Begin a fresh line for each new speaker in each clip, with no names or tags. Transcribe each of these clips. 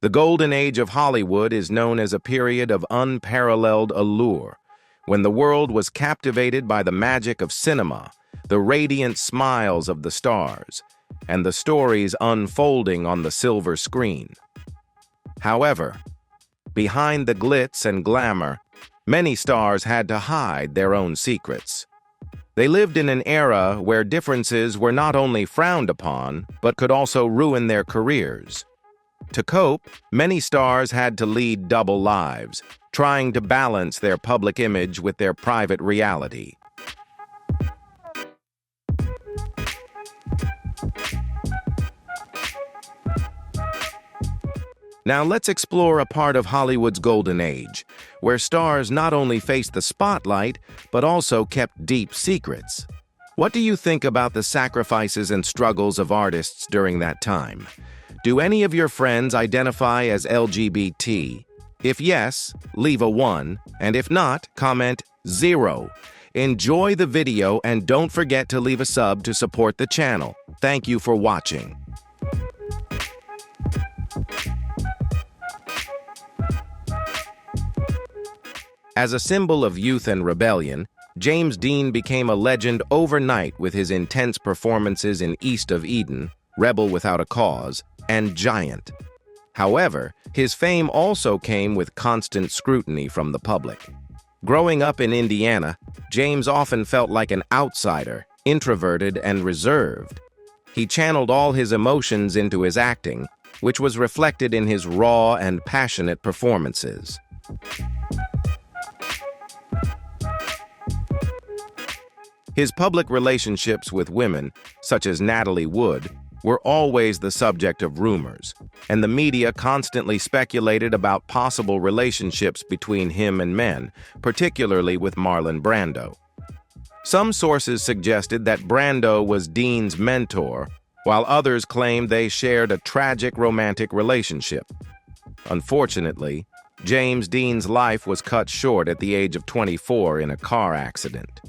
The golden age of Hollywood is known as a period of unparalleled allure, when the world was captivated by the magic of cinema, the radiant smiles of the stars, and the stories unfolding on the silver screen. However, behind the glitz and glamour, many stars had to hide their own secrets. They lived in an era where differences were not only frowned upon, but could also ruin their careers. To cope, many stars had to lead double lives, trying to balance their public image with their private reality. Now let's explore a part of Hollywood's golden age, where stars not only faced the spotlight, but also kept deep secrets. What do you think about the sacrifices and struggles of artists during that time? Do any of your friends identify as LGBT? If yes, leave a 1, and if not, comment 0. Enjoy the video and don't forget to leave a sub to support the channel. Thank you for watching. As a symbol of youth and rebellion, James Dean became a legend overnight with his intense performances in East of Eden, Rebel Without a Cause, and Giant. However, his fame also came with constant scrutiny from the public. Growing up in Indiana, James often felt like an outsider, introverted and reserved. He channeled all his emotions into his acting, which was reflected in his raw and passionate performances. His public relationships with women, such as Natalie Wood, were always the subject of rumors, and the media constantly speculated about possible relationships between him and men, particularly with Marlon Brando. Some sources suggested that Brando was Dean's mentor, while others claimed they shared a tragic romantic relationship. Unfortunately, James Dean's life was cut short at the age of 24 in a car accident.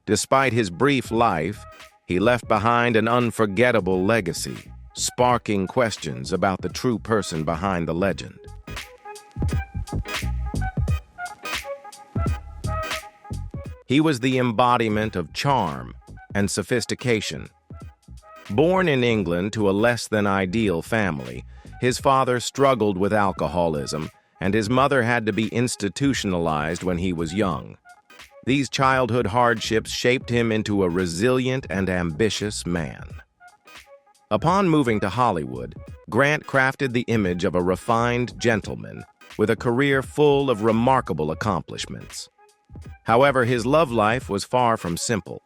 Despite his brief life, he left behind an unforgettable legacy, sparking questions about the true person behind the legend. He was the embodiment of charm and sophistication. Born in England to a less-than-ideal family, his father struggled with alcoholism, and his mother had to be institutionalized when he was young. These childhood hardships shaped him into a resilient and ambitious man. Upon moving to Hollywood, Grant crafted the image of a refined gentleman with a career full of remarkable accomplishments. However, his love life was far from simple.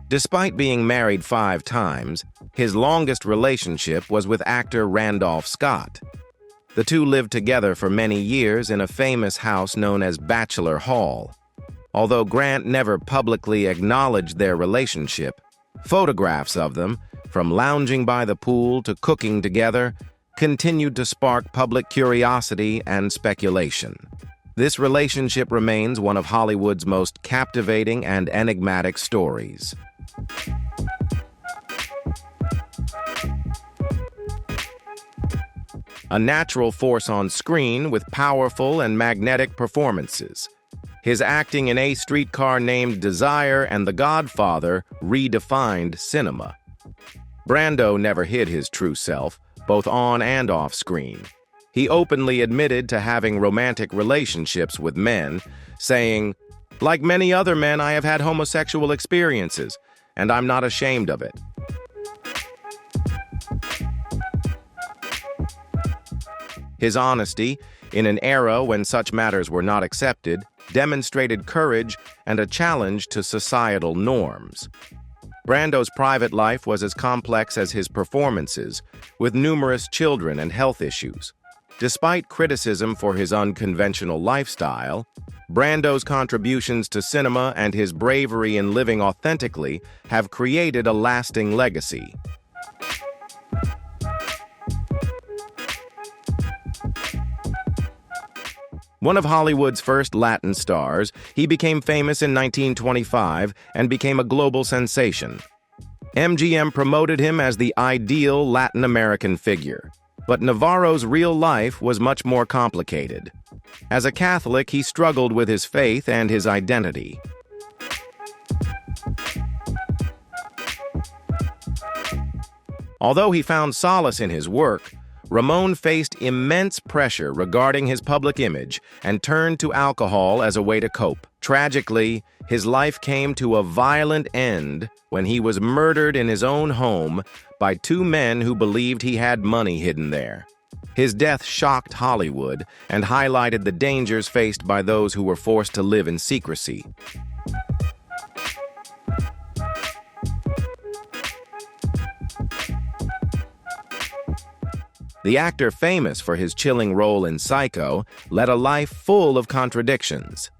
Despite being married 5 times, his longest relationship was with actor Randolph Scott. The two lived together for many years in a famous house known as Bachelor Hall. Although Grant never publicly acknowledged their relationship, photographs of them, from lounging by the pool to cooking together, continued to spark public curiosity and speculation. This relationship remains one of Hollywood's most captivating and enigmatic stories. A natural force on screen with powerful and magnetic performances. His acting in A Streetcar Named Desire and The Godfather redefined cinema. Brando never hid his true self, both on and off screen. He openly admitted to having romantic relationships with men, saying, "Like many other men, I have had homosexual experiences, and I'm not ashamed of it." His honesty, in an era when such matters were not accepted, demonstrated courage and a challenge to societal norms. Brando's private life was as complex as his performances, with numerous children and health issues. Despite criticism for his unconventional lifestyle, Brando's contributions to cinema and his bravery in living authentically have created a lasting legacy. One of Hollywood's first Latin stars, he became famous in 1925 and became a global sensation. MGM promoted him as the ideal Latin American figure, but Navarro's real life was much more complicated. As a Catholic, he struggled with his faith and his identity. Although he found solace in his work, Ramon faced immense pressure regarding his public image and turned to alcohol as a way to cope. Tragically, his life came to a violent end when he was murdered in his own home by two men who believed he had money hidden there. His death shocked Hollywood and highlighted the dangers faced by those who were forced to live in secrecy. The actor, famous for his chilling role in Psycho, led a life full of contradictions.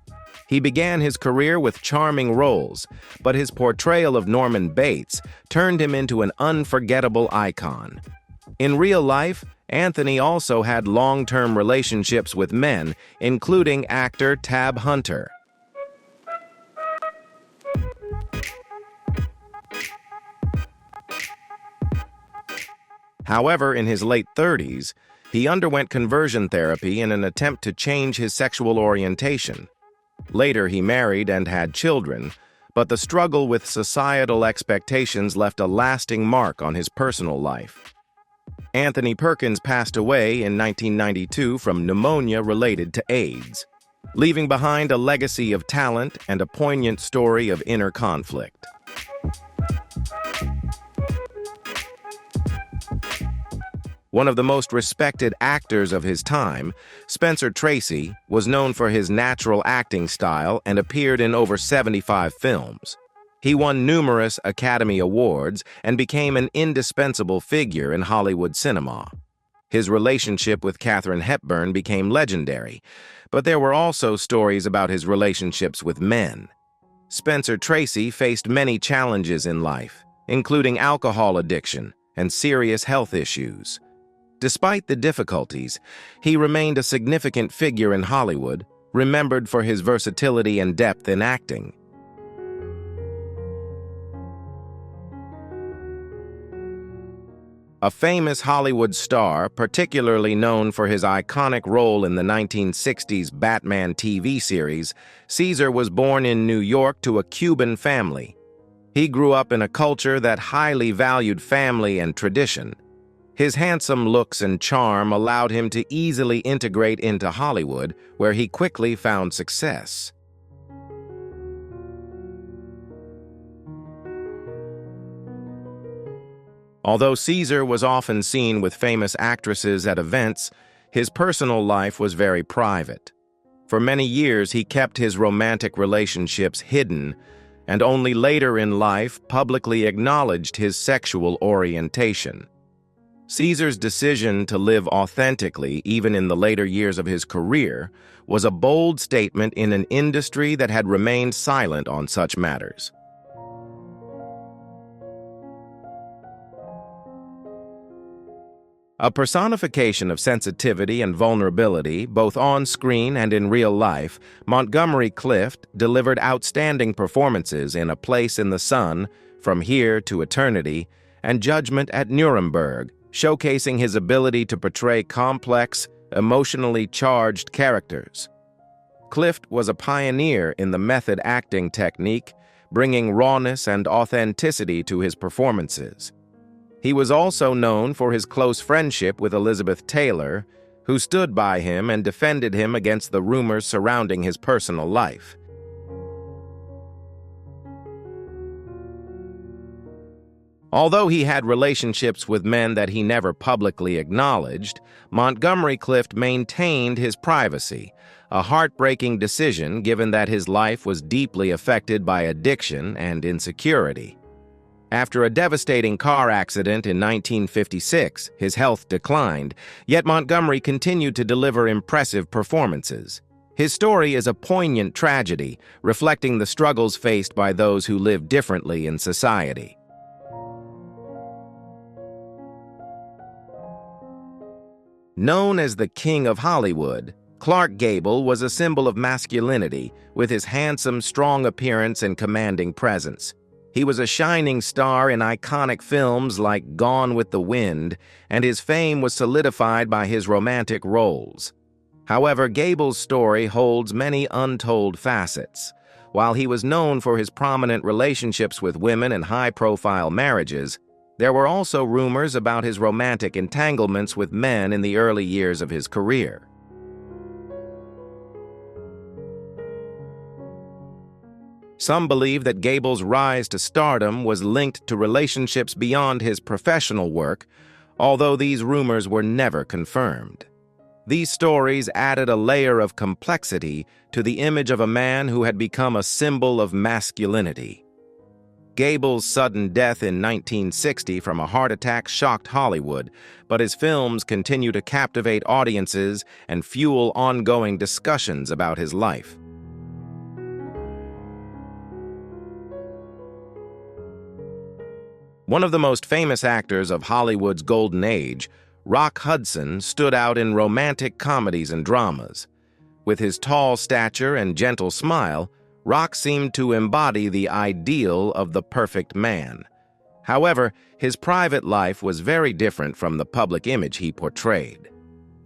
He began his career with charming roles, but his portrayal of Norman Bates turned him into an unforgettable icon. In real life, Anthony also had long-term relationships with men, including actor Tab Hunter. However, in his late 30s, he underwent conversion therapy in an attempt to change his sexual orientation. Later, he married and had children, but the struggle with societal expectations left a lasting mark on his personal life. Anthony Perkins passed away in 1992 from pneumonia related to AIDS, leaving behind a legacy of talent and a poignant story of inner conflict. One of the most respected actors of his time, Spencer Tracy, was known for his natural acting style and appeared in over 75 films. He won numerous Academy Awards and became an indispensable figure in Hollywood cinema. His relationship with Katharine Hepburn became legendary, but there were also stories about his relationships with men. Spencer Tracy faced many challenges in life, including alcohol addiction and serious health issues. Despite the difficulties, he remained a significant figure in Hollywood, remembered for his versatility and depth in acting. A famous Hollywood star, particularly known for his iconic role in the 1960s Batman TV series, Caesar was born in New York to a Cuban family. He grew up in a culture that highly valued family and tradition. His handsome looks and charm allowed him to easily integrate into Hollywood, where he quickly found success. Although Caesar was often seen with famous actresses at events, his personal life was very private. For many years, he kept his romantic relationships hidden, and only later in life publicly acknowledged his sexual orientation. Caesar's decision to live authentically, even in the later years of his career, was a bold statement in an industry that had remained silent on such matters. A personification of sensitivity and vulnerability, both on screen and in real life, Montgomery Clift delivered outstanding performances in A Place in the Sun, From Here to Eternity, and Judgment at Nuremberg, showcasing his ability to portray complex, emotionally charged characters. Clift was a pioneer in the method acting technique, bringing rawness and authenticity to his performances. He was also known for his close friendship with Elizabeth Taylor, who stood by him and defended him against the rumors surrounding his personal life. Although he had relationships with men that he never publicly acknowledged, Montgomery Clift maintained his privacy, a heartbreaking decision given that his life was deeply affected by addiction and insecurity. After a devastating car accident in 1956, his health declined, yet Montgomery continued to deliver impressive performances. His story is a poignant tragedy, reflecting the struggles faced by those who live differently in society. Known as the King of Hollywood, Clark Gable was a symbol of masculinity, with his handsome, strong appearance and commanding presence. He was a shining star in iconic films like Gone with the Wind, and his fame was solidified by his romantic roles. However, Gable's story holds many untold facets. While he was known for his prominent relationships with women and high-profile marriages, there were also rumors about his romantic entanglements with men in the early years of his career. Some believe that Gable's rise to stardom was linked to relationships beyond his professional work, although these rumors were never confirmed. These stories added a layer of complexity to the image of a man who had become a symbol of masculinity. Gable's sudden death in 1960 from a heart attack shocked Hollywood, but his films continue to captivate audiences and fuel ongoing discussions about his life. One of the most famous actors of Hollywood's golden age, Rock Hudson, stood out in romantic comedies and dramas. With his tall stature and gentle smile, Rock seemed to embody the ideal of the perfect man. However, his private life was very different from the public image he portrayed.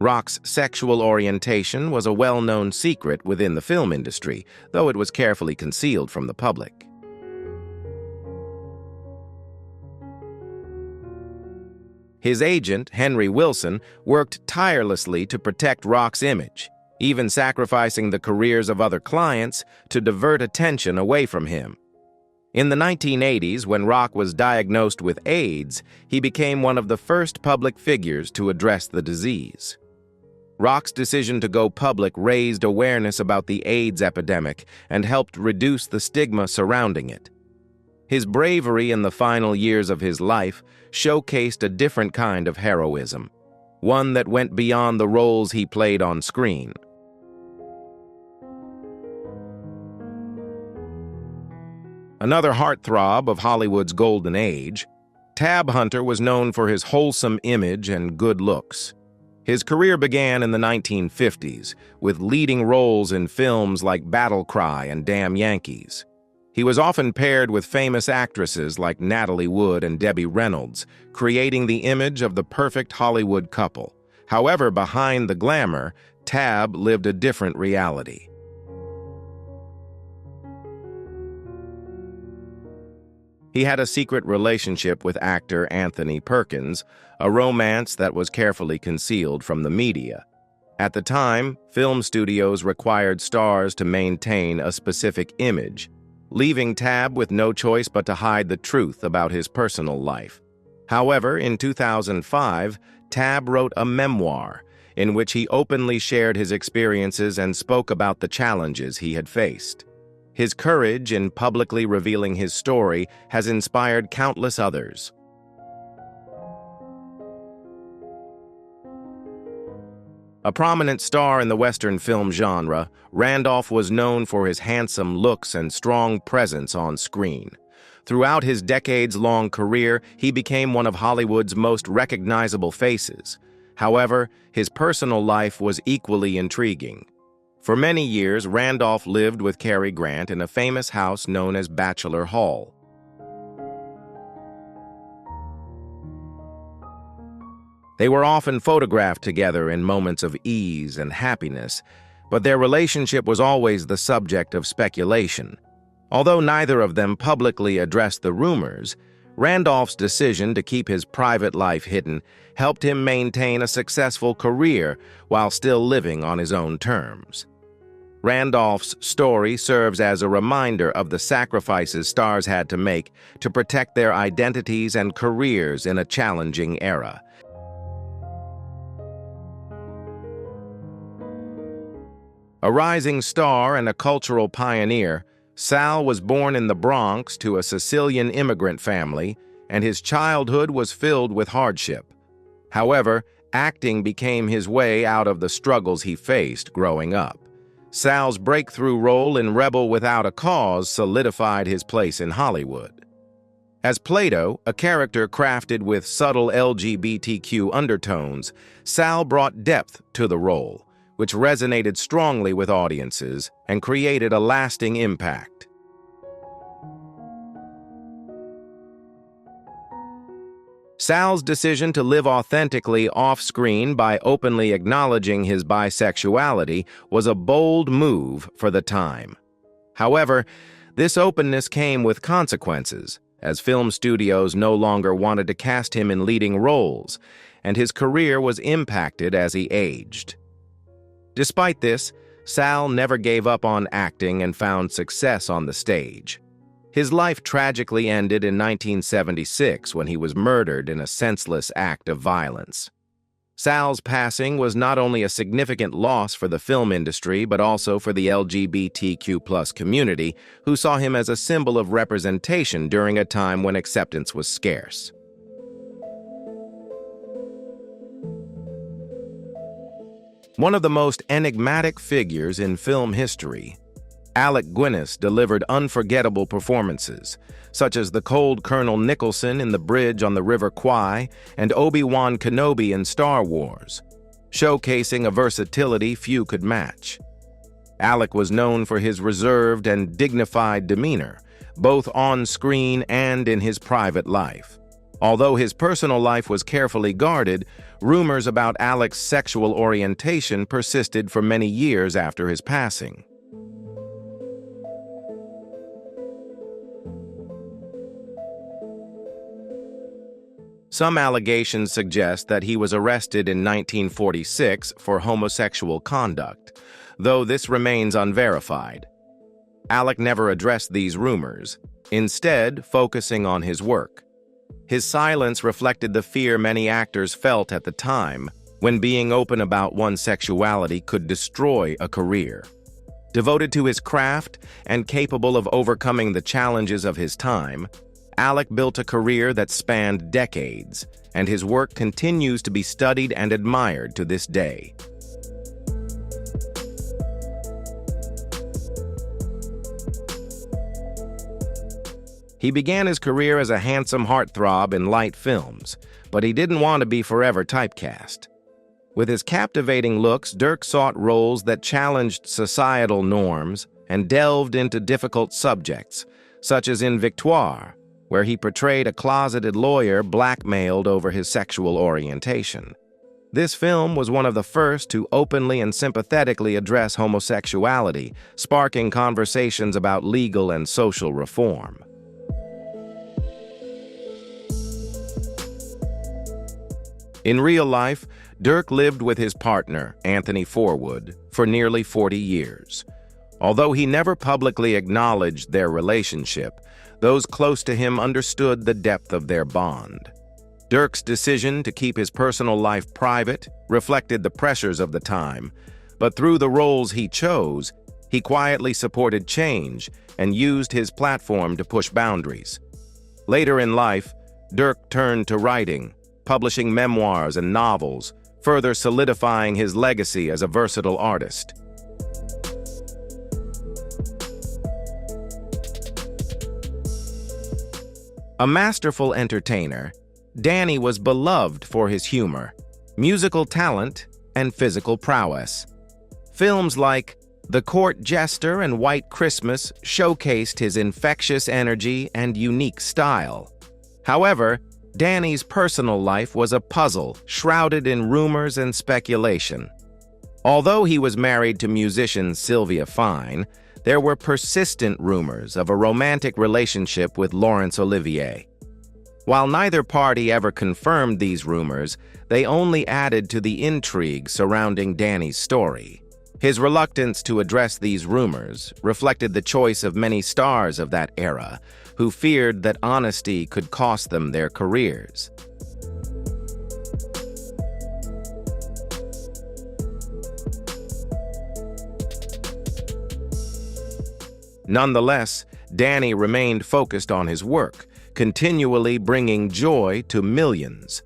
Rock's sexual orientation was a well-known secret within the film industry, though it was carefully concealed from the public. His agent, Henry Wilson, worked tirelessly to protect Rock's image, even sacrificing the careers of other clients to divert attention away from him. In the 1980s, when Rock was diagnosed with AIDS, he became one of the first public figures to address the disease. Rock's decision to go public raised awareness about the AIDS epidemic and helped reduce the stigma surrounding it. His bravery in the final years of his life showcased a different kind of heroism, one that went beyond the roles he played on screen. Another heartthrob of Hollywood's golden age, Tab Hunter was known for his wholesome image and good looks. His career began in the 1950s, with leading roles in films like Battle Cry and Damn Yankees. He was often paired with famous actresses like Natalie Wood and Debbie Reynolds, creating the image of the perfect Hollywood couple. However, behind the glamour, Tab lived a different reality. He had a secret relationship with actor Anthony Perkins, a romance that was carefully concealed from the media. At the time, film studios required stars to maintain a specific image, leaving Tab with no choice but to hide the truth about his personal life. However, in 2005, Tab wrote a memoir in which he openly shared his experiences and spoke about the challenges he had faced. His courage in publicly revealing his story has inspired countless others. A prominent star in the Western film genre, Randolph was known for his handsome looks and strong presence on screen. Throughout his decades-long career, he became one of Hollywood's most recognizable faces. However, his personal life was equally intriguing. For many years, Randolph lived with Cary Grant in a famous house known as Bachelor Hall. They were often photographed together in moments of ease and happiness, but their relationship was always the subject of speculation. Although neither of them publicly addressed the rumors, Randolph's decision to keep his private life hidden helped him maintain a successful career while still living on his own terms. Randolph's story serves as a reminder of the sacrifices stars had to make to protect their identities and careers in a challenging era. A rising star and a cultural pioneer, Sal was born in the Bronx to a Sicilian immigrant family, and his childhood was filled with hardship. However, acting became his way out of the struggles he faced growing up. Sal's breakthrough role in Rebel Without a Cause solidified his place in Hollywood. As Plato, a character crafted with subtle LGBTQ undertones, Sal brought depth to the role, which resonated strongly with audiences and created a lasting impact. Sal's decision to live authentically off-screen by openly acknowledging his bisexuality was a bold move for the time. However, this openness came with consequences, as film studios no longer wanted to cast him in leading roles, and his career was impacted as he aged. Despite this, Sal never gave up on acting and found success on the stage. His life tragically ended in 1976 when he was murdered in a senseless act of violence. Sal's passing was not only a significant loss for the film industry, but also for the LGBTQ+ community, who saw him as a symbol of representation during a time when acceptance was scarce. One of the most enigmatic figures in film history, Alec Guinness delivered unforgettable performances, such as the cold Colonel Nicholson in The Bridge on the River Kwai and Obi-Wan Kenobi in Star Wars, showcasing a versatility few could match. Alec was known for his reserved and dignified demeanor, both on screen and in his private life. Although his personal life was carefully guarded, rumors about Alec's sexual orientation persisted for many years after his passing. Some allegations suggest that he was arrested in 1946 for homosexual conduct, though this remains unverified. Alec never addressed these rumors, instead focusing on his work. His silence reflected the fear many actors felt at the time, when being open about one's sexuality could destroy a career. Devoted to his craft and capable of overcoming the challenges of his time, Alec built a career that spanned decades, and his work continues to be studied and admired to this day. He began his career as a handsome heartthrob in light films, but he didn't want to be forever typecast. With his captivating looks, Dirk sought roles that challenged societal norms and delved into difficult subjects, such as in Victoire, where he portrayed a closeted lawyer blackmailed over his sexual orientation. This film was one of the first to openly and sympathetically address homosexuality, sparking conversations about legal and social reform. In real life, Dirk lived with his partner, Anthony Forwood, for nearly 40 years. Although he never publicly acknowledged their relationship, those close to him understood the depth of their bond. Dirk's decision to keep his personal life private reflected the pressures of the time, but through the roles he chose, he quietly supported change and used his platform to push boundaries. Later in life, Dirk turned to writing, publishing memoirs and novels, further solidifying his legacy as a versatile artist. A masterful entertainer, Danny was beloved for his humor, musical talent, and physical prowess. Films like The Court Jester and White Christmas showcased his infectious energy and unique style. However, Danny's personal life was a puzzle shrouded in rumors and speculation. Although he was married to musician Sylvia Fine, there were persistent rumors of a romantic relationship with Laurence Olivier. While neither party ever confirmed these rumors, they only added to the intrigue surrounding Danny's story. His reluctance to address these rumors reflected the choice of many stars of that era, who feared that honesty could cost them their careers. Nonetheless, Danny remained focused on his work, continually bringing joy to millions.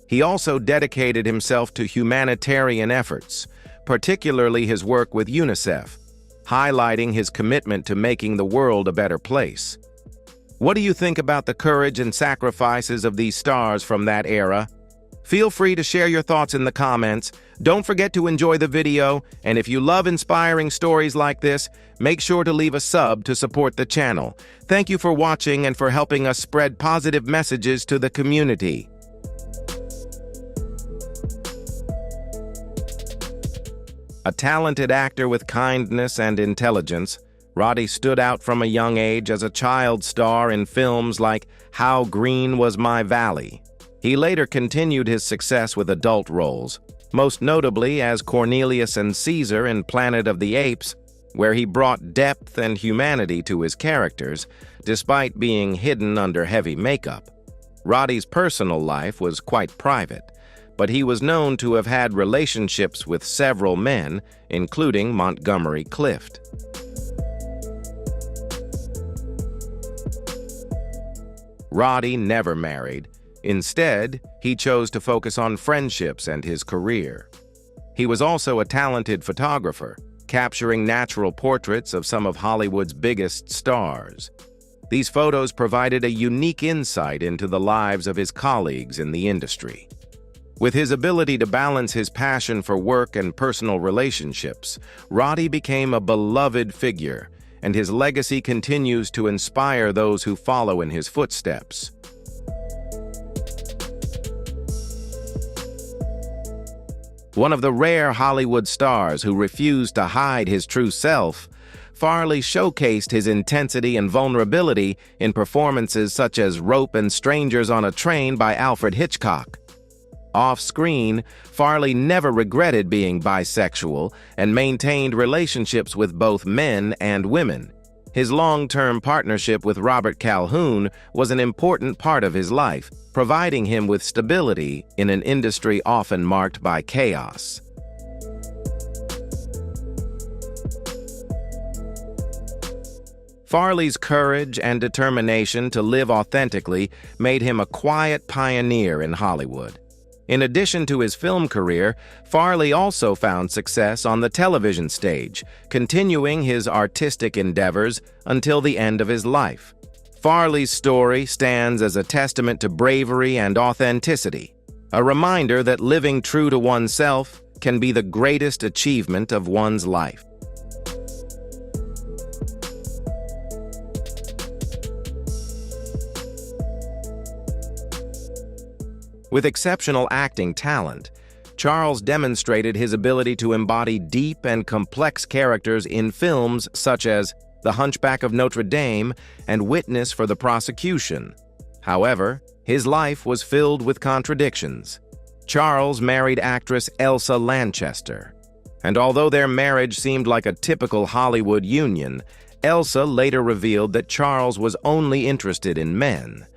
He also dedicated himself to humanitarian efforts, particularly his work with UNICEF, highlighting his commitment to making the world a better place. What do you think about the courage and sacrifices of these stars from that era? Feel free to share your thoughts in the comments. Don't forget to enjoy the video, and if you love inspiring stories like this, make sure to leave a sub to support the channel. Thank you for watching and for helping us spread positive messages to the community. A talented actor with kindness and intelligence, Roddy stood out from a young age as a child star in films like How Green Was My Valley. He later continued his success with adult roles, most notably as Cornelius and Caesar in Planet of the Apes, where he brought depth and humanity to his characters, despite being hidden under heavy makeup. Roddy's personal life was quite private, but he was known to have had relationships with several men, including Montgomery Clift. Roddy never married. Instead, he chose to focus on friendships and his career. He was also a talented photographer, capturing natural portraits of some of Hollywood's biggest stars. These photos provided a unique insight into the lives of his colleagues in the industry. With his ability to balance his passion for work and personal relationships, Roddy became a beloved figure, and his legacy continues to inspire those who follow in his footsteps. One of the rare Hollywood stars who refused to hide his true self, Farley showcased his intensity and vulnerability in performances such as Rope and Strangers on a Train by Alfred Hitchcock. Off-screen, Farley never regretted being bisexual and maintained relationships with both men and women. His long-term partnership with Robert Calhoun was an important part of his life, providing him with stability in an industry often marked by chaos. Farley's courage and determination to live authentically made him a quiet pioneer in Hollywood. In addition to his film career, Farley also found success on the television stage, continuing his artistic endeavors until the end of his life. Farley's story stands as a testament to bravery and authenticity, a reminder that living true to oneself can be the greatest achievement of one's life. With exceptional acting talent, Charles demonstrated his ability to embody deep and complex characters in films such as The Hunchback of Notre Dame and Witness for the Prosecution. However, his life was filled with contradictions. Charles married actress Elsa Lanchester, and although their marriage seemed like a typical Hollywood union, Elsa later revealed that Charles was only interested in men.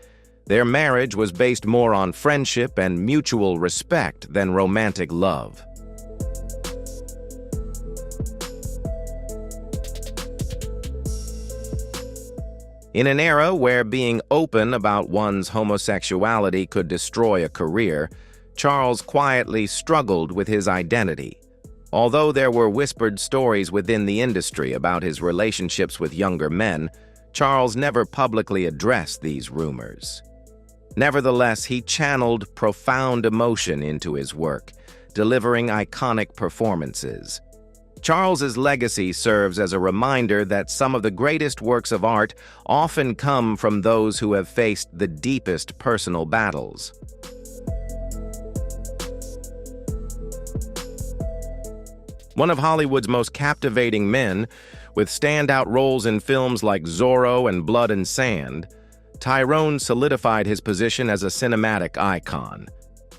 Their marriage was based more on friendship and mutual respect than romantic love. In an era where being open about one's homosexuality could destroy a career, Charles quietly struggled with his identity. Although there were whispered stories within the industry about his relationships with younger men, Charles never publicly addressed these rumors. Nevertheless, he channeled profound emotion into his work, delivering iconic performances. Charles's legacy serves as a reminder that some of the greatest works of art often come from those who have faced the deepest personal battles. One of Hollywood's most captivating men, with standout roles in films like Zorro and Blood and Sand, Tyrone solidified his position as a cinematic icon.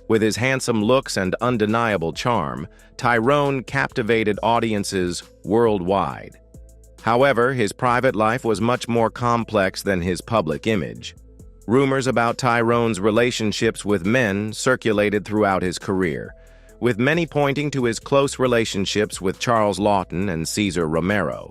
With his handsome looks and undeniable charm, Tyrone captivated audiences worldwide. However, his private life was much more complex than his public image. Rumors about Tyrone's relationships with men circulated throughout his career, with many pointing to his close relationships with Charles Laughton and Cesar Romero.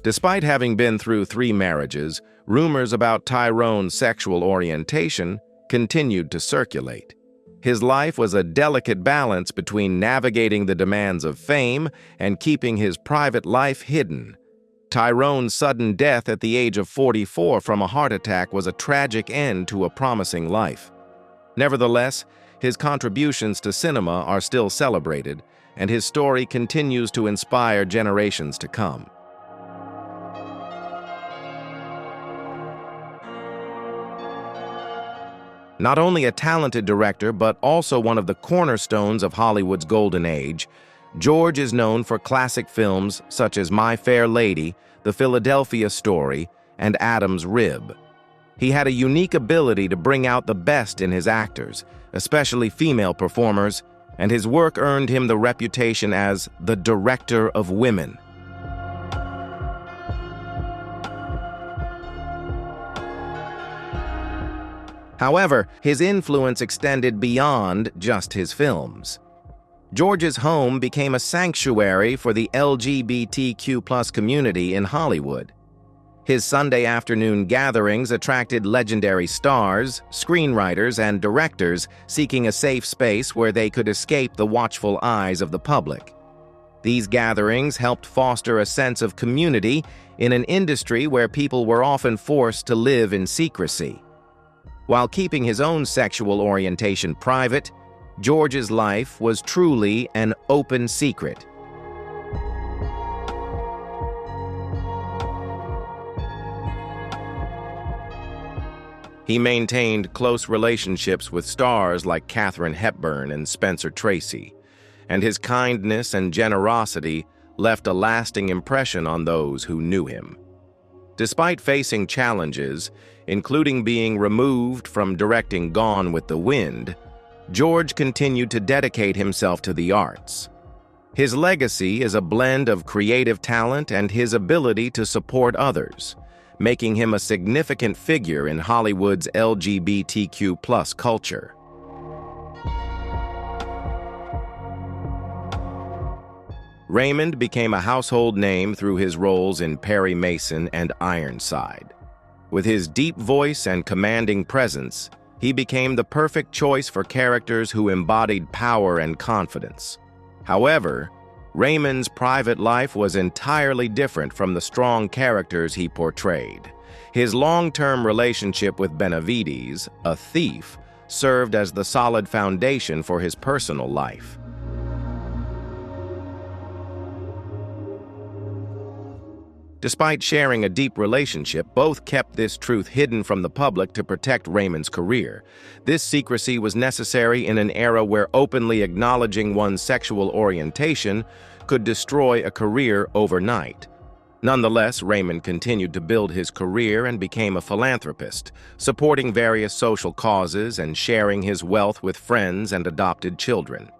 Despite having been through 3 marriages, rumors about Tyrone's sexual orientation continued to circulate. His life was a delicate balance between navigating the demands of fame and keeping his private life hidden. Tyrone's sudden death at the age of 44 from a heart attack was a tragic end to a promising life. Nevertheless, his contributions to cinema are still celebrated, and his story continues to inspire generations to come. Not only a talented director, but also one of the cornerstones of Hollywood's golden age, George is known for classic films such as My Fair Lady, The Philadelphia Story, and Adam's Rib. He had a unique ability to bring out the best in his actors, especially female performers, and his work earned him the reputation as the director of women. However, his influence extended beyond just his films. George's home became a sanctuary for the LGBTQ+ community in Hollywood. His Sunday afternoon gatherings attracted legendary stars, screenwriters, and directors seeking a safe space where they could escape the watchful eyes of the public. These gatherings helped foster a sense of community in an industry where people were often forced to live in secrecy. While keeping his own sexual orientation private, George's life was truly an open secret. He maintained close relationships with stars like Katharine Hepburn and Spencer Tracy, and his kindness and generosity left a lasting impression on those who knew him. Despite facing challenges, including being removed from directing Gone with the Wind, George continued to dedicate himself to the arts. His legacy is a blend of creative talent and his ability to support others, making him a significant figure in Hollywood's LGBTQ+ culture. Raymond became a household name through his roles in Perry Mason and Ironside. With his deep voice and commanding presence, he became the perfect choice for characters who embodied power and confidence. However, Raymond's private life was entirely different from the strong characters he portrayed. His long-term relationship with Benavides, a thief, served as the solid foundation for his personal life. Despite sharing a deep relationship, both kept this truth hidden from the public to protect Raymond's career. This secrecy was necessary in an era where openly acknowledging one's sexual orientation could destroy a career overnight. Nonetheless, Raymond continued to build his career and became a philanthropist, supporting various social causes and sharing his wealth with friends and adopted children.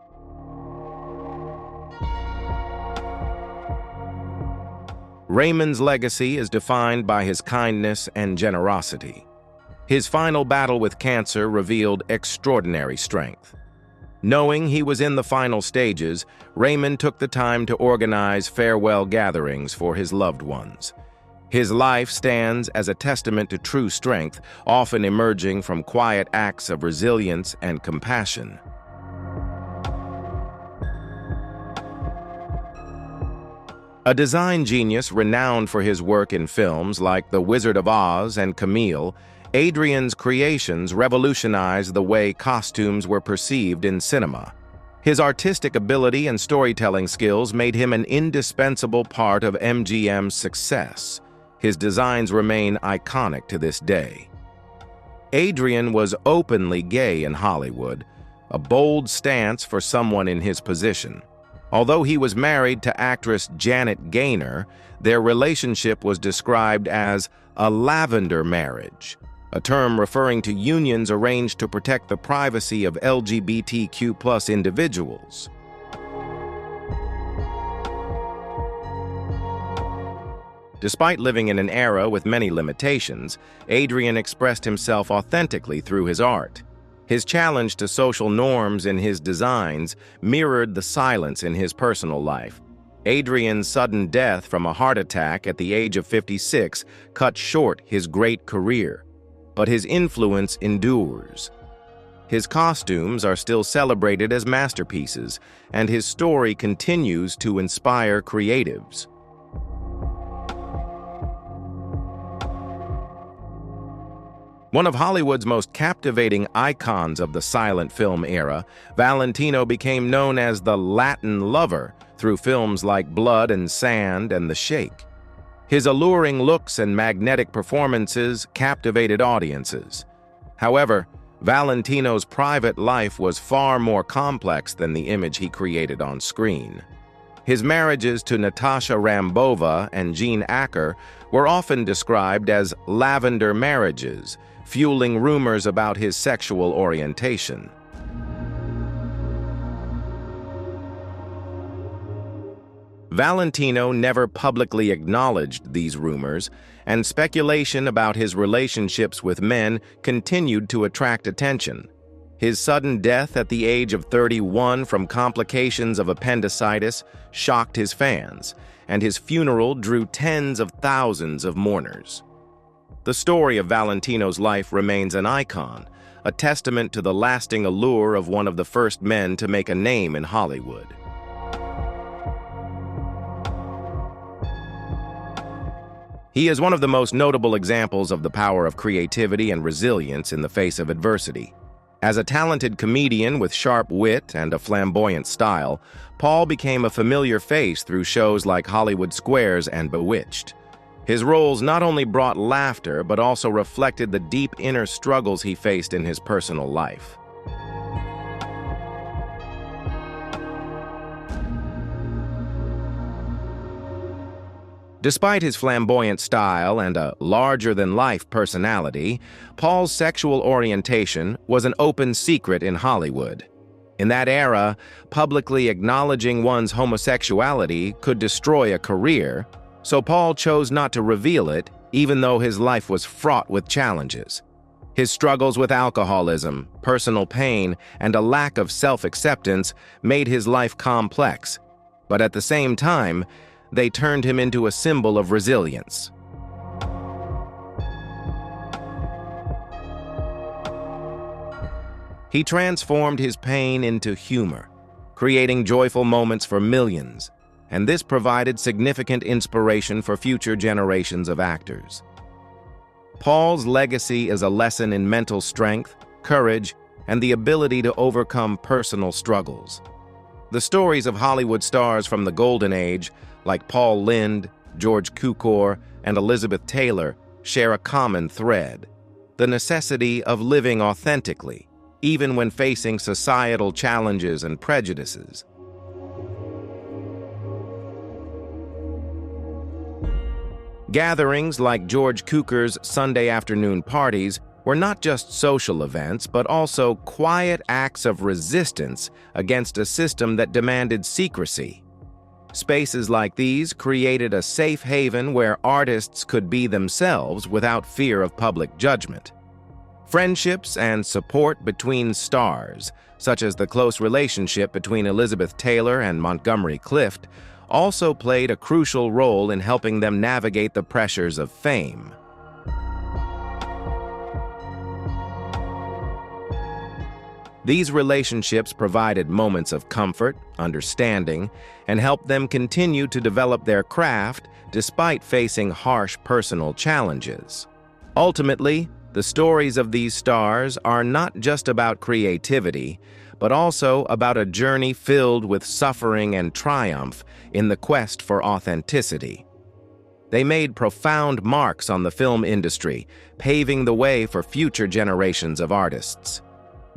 Raymond's legacy is defined by his kindness and generosity. His final battle with cancer revealed extraordinary strength. Knowing he was in the final stages, Raymond took the time to organize farewell gatherings for his loved ones. His life stands as a testament to true strength, often emerging from quiet acts of resilience and compassion. A design genius renowned for his work in films like The Wizard of Oz and Camille, Adrian's creations revolutionized the way costumes were perceived in cinema. His artistic ability and storytelling skills made him an indispensable part of MGM's success. His designs remain iconic to this day. Adrian was openly gay in Hollywood, a bold stance for someone in his position. Although he was married to actress Janet Gaynor, their relationship was described as a lavender marriage, a term referring to unions arranged to protect the privacy of LGBTQ+ individuals. Despite living in an era with many limitations, Adrian expressed himself authentically through his art. His challenge to social norms in his designs mirrored the silence in his personal life. Adrian's sudden death from a heart attack at the age of 56 cut short his great career, but his influence endures. His costumes are still celebrated as masterpieces, and his story continues to inspire creatives. One of Hollywood's most captivating icons of the silent film era, Valentino became known as the Latin lover through films like Blood and Sand and The Shake. His alluring looks and magnetic performances captivated audiences. However, Valentino's private life was far more complex than the image he created on screen. His marriages to Natasha Rambova and Jean Acker were often described as lavender marriages, fueling rumors about his sexual orientation. Valentino never publicly acknowledged these rumors, and speculation about his relationships with men continued to attract attention. His sudden death at the age of 31 from complications of appendicitis shocked his fans, and his funeral drew tens of thousands of mourners. The story of Valentino's life remains an icon, a testament to the lasting allure of one of the first men to make a name in Hollywood. He is one of the most notable examples of the power of creativity and resilience in the face of adversity. As a talented comedian with sharp wit and a flamboyant style, Paul became a familiar face through shows like Hollywood Squares and Bewitched. His roles not only brought laughter, but also reflected the deep inner struggles he faced in his personal life. Despite his flamboyant style and a larger-than-life personality, Paul's sexual orientation was an open secret in Hollywood. In that era, publicly acknowledging one's homosexuality could destroy a career, so Paul chose not to reveal it, even though his life was fraught with challenges. His struggles with alcoholism, personal pain, and a lack of self-acceptance made his life complex, but at the same time, they turned him into a symbol of resilience. He transformed his pain into humor, creating joyful moments for millions, and this provided significant inspiration for future generations of actors. Paul's legacy is a lesson in mental strength, courage, and the ability to overcome personal struggles. The stories of Hollywood stars from the Golden Age, like Paul Lynde, George Cukor, and Elizabeth Taylor, share a common thread: the necessity of living authentically, even when facing societal challenges and prejudices. Gatherings like George Cukor's Sunday afternoon parties were not just social events, but also quiet acts of resistance against a system that demanded secrecy. Spaces like these created a safe haven where artists could be themselves without fear of public judgment. Friendships and support between stars, such as the close relationship between Elizabeth Taylor and Montgomery Clift, also played a crucial role in helping them navigate the pressures of fame. These relationships provided moments of comfort, understanding, and helped them continue to develop their craft despite facing harsh personal challenges. Ultimately, the stories of these stars are not just about creativity, but also about a journey filled with suffering and triumph in the quest for authenticity. They made profound marks on the film industry, paving the way for future generations of artists.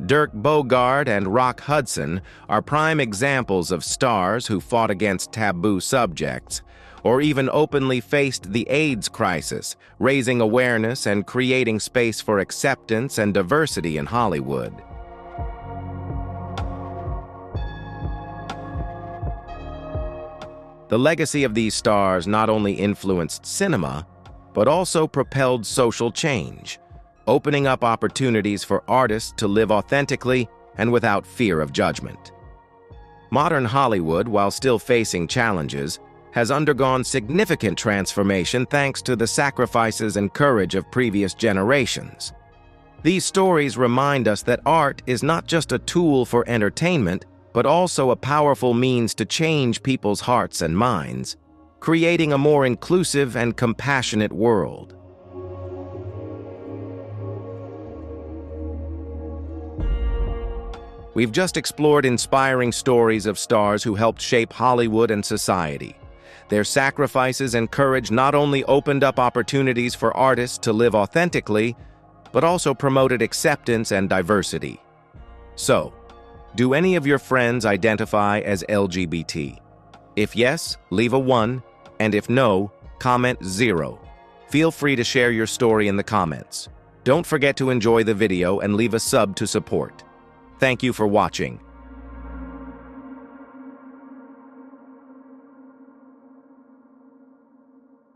Dirk Bogarde and Rock Hudson are prime examples of stars who fought against taboo subjects, or even openly faced the AIDS crisis, raising awareness and creating space for acceptance and diversity in Hollywood. The legacy of these stars not only influenced cinema, but also propelled social change, opening up opportunities for artists to live authentically and without fear of judgment. Modern Hollywood, while still facing challenges, has undergone significant transformation thanks to the sacrifices and courage of previous generations. These stories remind us that art is not just a tool for entertainment, but also a powerful means to change people's hearts and minds, creating a more inclusive and compassionate world. We've just explored inspiring stories of stars who helped shape Hollywood and society. Their sacrifices and courage not only opened up opportunities for artists to live authentically, but also promoted acceptance and diversity. So, do any of your friends identify as LGBT? If yes, leave a 1, and if no, comment 0. Feel free to share your story in the comments. Don't forget to enjoy the video and leave a sub to support. Thank you for watching.